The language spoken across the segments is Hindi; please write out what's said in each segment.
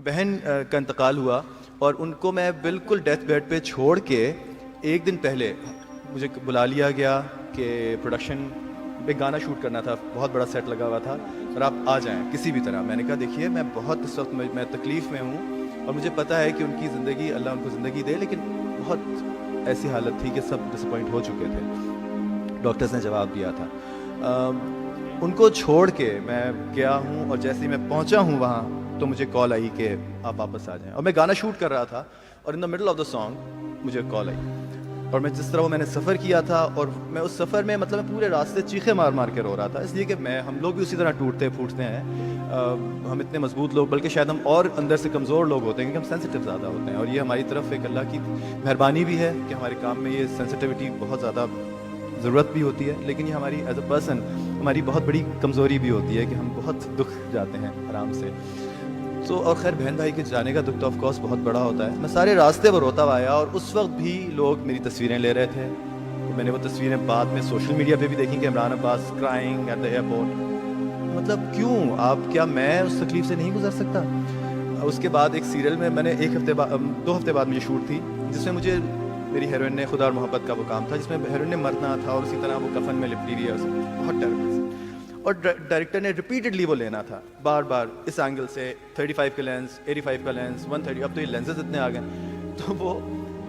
बहन का इंतकाल हुआ और उनको मैं बिल्कुल डेथ बेड पे छोड़ के एक दिन पहले मुझे बुला लिया गया कि प्रोडक्शन पे गाना शूट करना था, बहुत बड़ा सेट लगा हुआ था और आप आ जाएं किसी भी तरह। मैंने कहा देखिए मैं बहुत इस वक्त मैं तकलीफ़ में हूँ और मुझे पता है कि उनकी ज़िंदगी, अल्लाह उनको ज़िंदगी दे, लेकिन बहुत ऐसी हालत थी कि सब डिसअपॉइंट हो चुके थे। डॉक्टर्स ने जवाब दिया था। उनको छोड़ के मैं गया हूँ और जैसे ही मैं पहुँचा हूँ वहाँ तो मुझे कॉल आई कि आप वापस आ जाएं। और मैं गाना शूट कर रहा था और in the middle of the song मुझे कॉल आई और मैं जिस तरह वो मैंने सफ़र किया था और मैं उस सफ़र में मतलब मैं पूरे रास्ते चीखे मार मार के रो रहा था, इसलिए कि हम लोग भी उसी तरह टूटते फूटते हैं। हम इतने मजबूत लोग, बल्कि शायद हम और अंदर से कमज़ोर लोग होते हैं क्योंकि हम सेंसिटिव ज़्यादा होते हैं और ये हमारी तरफ एक अल्लाह की मेहरबानी भी है कि हमारे काम में ये सेंसिटिविटी बहुत ज़्यादा ज़रूरत भी होती है, लेकिन ये हमारी एज अ पर्सन हमारी बहुत बड़ी कमज़ोरी भी होती है कि हम बहुत दुख जाते हैं आराम से। तो और खैर बहन भाई के जाने का दुख तो ऑफकोर्स बहुत बड़ा होता है। मैं सारे रास्ते पर रोता हुआ आया और उस वक्त भी लोग मेरी तस्वीरें ले रहे थे। तो मैंने वो तस्वीरें बाद में सोशल मीडिया पे भी देखी कि Imran Abbas crying at the airport. मतलब क्यों आप, क्या मैं उस तकलीफ से नहीं गुजर सकता? उसके बाद एक सीरियल में मैंने 2 हफ्ते बाद मुझे शूट थी जिसमें मुझे मेरी हीरोइन ने खुदा और मोहब्बत का वो काम था जिसमें हीरोइन ने मरना था और उसी तरह वो कफन में लिपटी रही है, बहुत टेरिबल। और डायरेक्टर ने रिपीटेडली वो लेना था बार बार इस एंगल से 35 का लेंस, 85 का लेंस, 130, अब तो ये लेंसेज इतने आ गए तो वो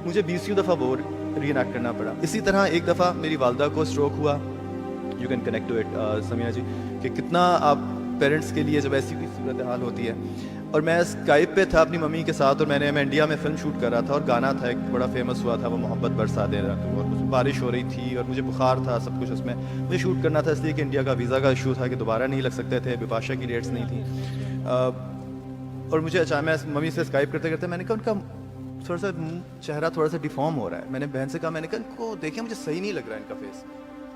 मुझे 20 दफ़ा वो रीएक्ट करना पड़ा। इसी तरह एक दफ़ा मेरी वालदा को स्ट्रोक हुआ। You can connect to it Samina ji कि कितना आप पेरेंट्स के लिए जब ऐसी कोई सूरत हाल होती है। और मैं स्काइप पे था अपनी मम्मी के साथ और मैं इंडिया में फ़िल्म शूट कर रहा था और गाना था एक बड़ा फेमस हुआ था, वो मोहब्बत बरसा दे रहा था और उसमें बारिश हो रही थी और मुझे बुखार था, सब कुछ उसमें मुझे शूट करना था इसलिए कि इंडिया का वीज़ा का इशू था कि दोबारा नहीं लग सकते थे, बिपाशा की डेट्स नहीं थी। और मुझे अचानक मम्मी से स्काइप करते करते मैंने कहा उनका थोड़ा सा चेहरा थोड़ा सा डिफॉर्म हो रहा है। मैंने बहन से कहा, मैंने कहा इनको देखिए मुझे सही नहीं लग रहा है इनका फेस।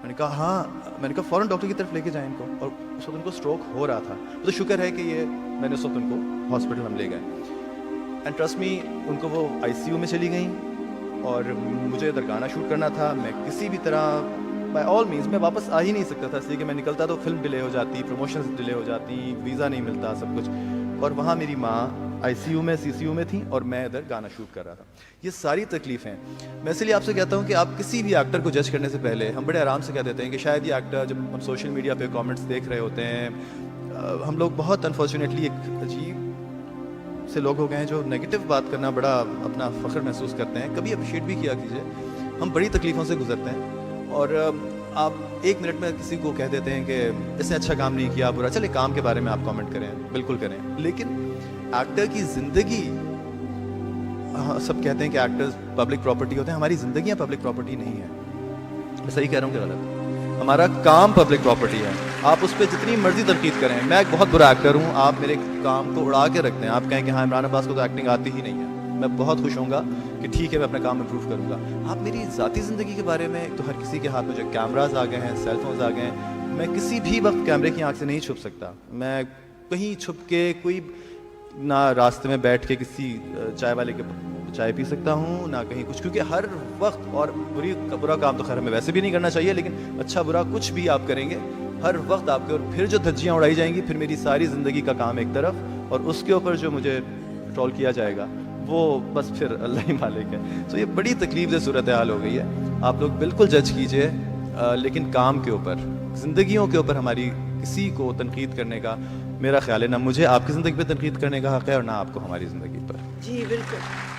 मैंने कहा हाँ, मैंने कहा फ़ौरन डॉक्टर की तरफ लेके जाएं इनको। और उस वक्त उनको स्ट्रोक हो रहा था, तो शुक्र है कि ये मैंने उस वक्त उनको हॉस्पिटल हम ले गए। एंड ट्रस्ट मी, उनको वो आईसीयू में चली गई और मुझे इधर गाना शूट करना था। मैं किसी भी तरह बाय ऑल मीन्स मैं वापस आ ही नहीं सकता था, इसलिए कि मैं निकलता तो फिल्म डिले हो जाती, प्रमोशंस डिले हो जाती, वीज़ा नहीं मिलता, सब कुछ। और वहाँ मेरी माँ आईसीयू में, सीसीयू में थी और मैं इधर गाना शूट कर रहा था। ये सारी तकलीफ़ें मैं इसलिए आपसे कहता हूँ कि आप किसी भी एक्टर को जज करने से पहले हम बड़े आराम से कह देते हैं कि शायद ये एक्टर, जब हम सोशल मीडिया पे कमेंट्स देख रहे होते हैं, हम लोग बहुत अनफॉर्चुनेटली एक अजीब से लोग हो गए हैं जो नेगेटिव बात करना बड़ा अपना फ़ख्र महसूस करते हैं। कभी अप्रिशिएट भी किया कीजिए। हम बड़ी तकलीफ़ों से गुजरते हैं और आप 1 मिनट में किसी को कह देते हैं कि इसने अच्छा काम नहीं किया, बुरा। चले काम के बारे में आप कमेंट करें, बिल्कुल करें, लेकिन एक्टर की ज़िंदगी, हाँ सब कहते हैं कि एक्टर्स पब्लिक प्रॉपर्टी होते हैं, हमारी ज़िंदगियाँ पब्लिक प्रॉपर्टी नहीं है। मैं सही कह रहा हूँ कि गलत? हमारा काम पब्लिक प्रॉपर्टी है। आप उस पर जितनी मर्जी तनकीद करें, मैं एक बहुत बुरा एक्टर हूँ, आप मेरे काम को उड़ा के रखते हैं, आप कहें कि हाँ इमरान अब्बास को तो एक्टिंग आती ही नहीं है, मैं बहुत खुश होऊंगा कि ठीक है मैं अपना काम इम्प्रूव करूँगा। आप मेरी ज़ाती ज़िंदगी के बारे में, तो हर किसी के हाथ में जो कैमराज आ गए हैं, सेलफोन्स आ गए हैं, मैं किसी भी वक्त कैमरे की आंख से नहीं छुप सकता। मैं कहीं छुप के कोई ना रास्ते में बैठ के किसी चाय वाले के चाय पी सकता हूँ, ना कहीं कुछ, क्योंकि हर वक्त, और बुरा काम तो खैर हमें वैसे भी नहीं करना चाहिए, लेकिन अच्छा बुरा कुछ भी आप करेंगे हर वक्त आपके, और फिर जो धज्जियाँ उड़ाई जाएंगी, फिर मेरी सारी ज़िंदगी का काम एक तरफ और उसके ऊपर जो मुझे ट्रोल किया जाएगा वो बस फिर अल्लाह ही मालिक है। तो ये बड़ी तकलीफ से सूरत हाल हो गई है। आप लोग बिल्कुल जज कीजिए, लेकिन काम के ऊपर, ज़िंदगियों के ऊपर हमारी किसी को तनकीद करने का, मेरा ख्याल है ना मुझे आपकी ज़िंदगी पे तनकीद करने का हक़ है और ना आपको हमारी ज़िंदगी पर। जी बिल्कुल।